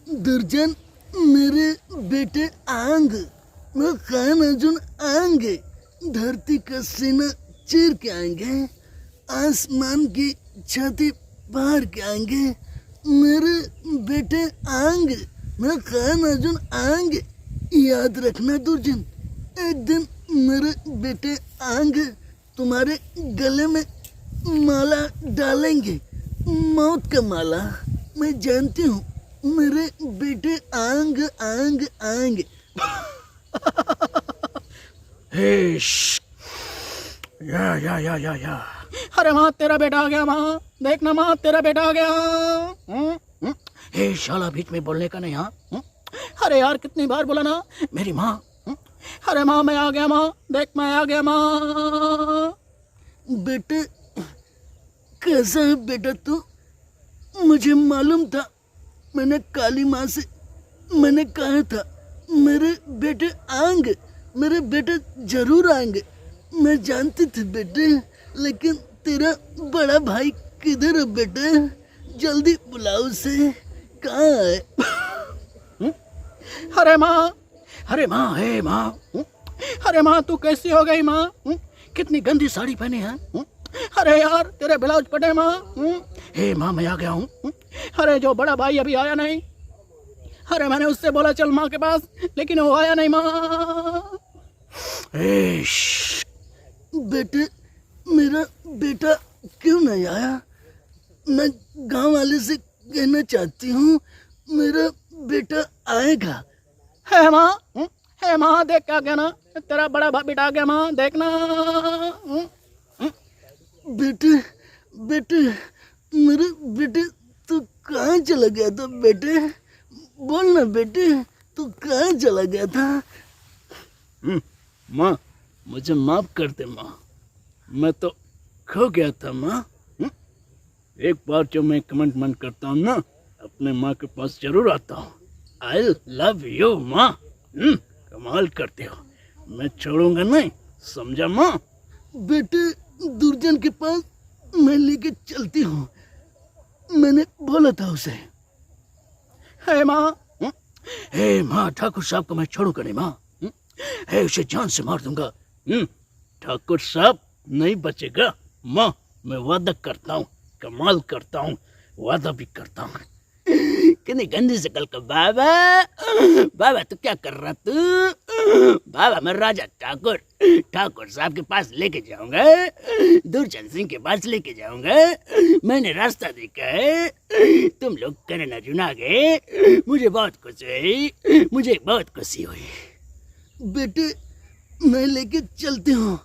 दुर्जन मेरे बेटे आंग, मैं खान अर्जुन आएंगे, धरती का सीना चीर के आएंगे, आसमान की छाती पार के आएंगे, मेरे बेटे आंग, मैं खान अर्जुन आएंगे। याद रखना दुर्जन, एक दिन मेरे बेटे आंग तुम्हारे गले में माला डालेंगे, मौत का माला। मैं जानती हूँ मेरे बेटे आंग आंग आंग। या। अरे माँ तेरा बेटा आ गया, माँ देखना माँ तेरा बेटा आ गया। हे शाला बीच में बोलने का नहीं। हाँ अरे यार कितनी बार बोला ना मेरी माँ। अरे माँ मैं आ गया, माँ देख मैं आ गया माँ। बेटे कैसा है बेटा तू? मुझे मालूम था, मैंने काली माँ से मैंने कहा था मेरे बेटे आएंगे, मेरे बेटे जरूर आएंगे। मैं जानती थी बेटे, लेकिन तेरा बड़ा भाई किधर है बेटे? जल्दी बुलाओ उसे, कहाँ है? अरे माँ, अरे माँ, हे माँ, अरे माँ तू कैसी हो गई माँ? कितनी गंदी साड़ी पहनी है। अरे यार तेरे ब्लाउज फटे माँ। हे माँ मैं आ गया हूँ। अरे जो बड़ा भाई अभी आया नहीं, अरे मैंने उससे बोला चल माँ के पास, लेकिन वो आया नहीं माँ। बेटे मेरा बेटा क्यों नहीं आया? मैं गांव वाले से कहना चाहती हूँ मेरा बेटा आएगा। है माँ, है माँ देख क्या गया ना, तेरा बड़ा बेटा आ गया माँ देखना। बेटे बेटे मेरे बेटे तू कहाँ चला गया था बेटे? बोल ना बेटे, तू कहाँ चला गया था? माँ मुझे माफ कर दे माँ, मैं तो खो गया था माँ। एक बार जो मैं कमेंटमेंट करता हूँ ना, अपने माँ के पास जरूर आता हूँ। आई लव यू माँ। कमाल करते हो, मैं छोड़ूंगा नहीं, समझा माँ? बेटे दुर्जन के पास मैं लेके चलती हूँ, मैंने बोला था उसे। है माँ, हे माँ ठाकुर साहब को मैं छोड़ूंगा नहीं माँ। है उसे जान से मार दूंगा। ठाकुर साहब नहीं बचेगा माँ, मैं वादा करता हूँ, कमाल करता हूँ, वादा भी करता हूँ। कितनी गंदी शकल का बाबा। बाबा तू क्या कर रहा तू? बाबा मैं राजा ठाकुर साहब के पास लेके जाऊंगा, दुर्जन सिंह के पास लेके जाऊंगा। मैंने रास्ता देखा है, तुम लोग करण अर्जुन आ गए, मुझे बहुत खुशी हुई, मुझे बहुत खुशी हुई। बेटे मैं लेके चलती हूँ,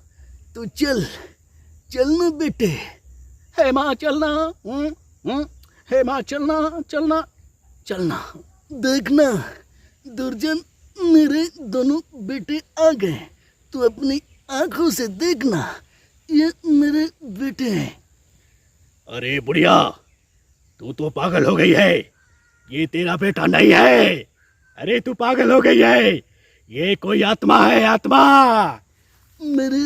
तू चल चलना बेटे। है माँ चलना। हे माँ चलना चलना चलना। देखना दुर्जन मेरे दोनों बेटे आ गए, तू अपनी आंखों से देखना, ये मेरे बेटे हैं। अरे बुढ़िया तू तो पागल हो गई है, ये तेरा बेटा नहीं है। अरे तू पागल हो गई है, ये कोई आत्मा है, आत्मा। मेरे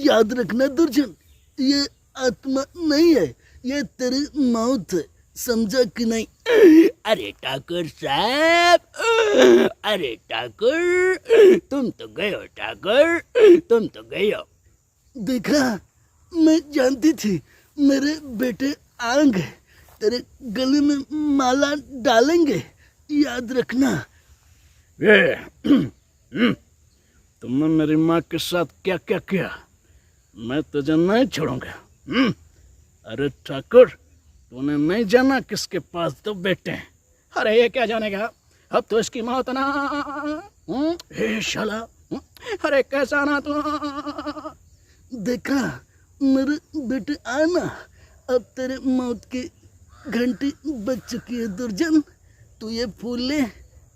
याद रखना दुर्जन, ये आत्मा नहीं है, ये तेरी मौत है, समझा कि नहीं? अरे ठाकुर साहब, अरे ठाकुर तुम तो गए हो, ठाकुर तुम तो गए हो। देखा, मैं जानती थी मेरे बेटे आएंगे, तेरे गले में माला डालेंगे, याद रखना। तुमने मेरी माँ के साथ क्या क्या किया, मैं तुझे नहीं छोड़ूंगा। अरे ठाकुर तूने नहीं जाना किसके पास तो बेटे हैं। अरे ये क्या जानेगा, अब तो इसकी मौत ना। हे शाला, अरे कैसा ना तू। देखा मेरे बेटे आना, अब तेरे मौत की घंटी बज चुकी है दुर्जन। तू ये फूल ले,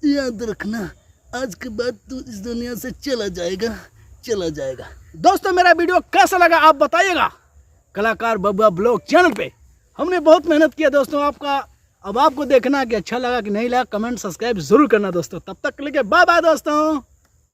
याद रखना, आज के बाद तू इस दुनिया से चला जाएगा। दोस्तों मेरा वीडियो कैसा लगा आप बताइएगा। कलाकार बबुआ ब्लॉग चैनल पे हमने बहुत मेहनत किया दोस्तों आपका। अब आपको देखना कि अच्छा लगा कि नहीं लगा, कमेंट सब्सक्राइब जरूर करना दोस्तों। तब तक के लिए बाय बाय दोस्तों।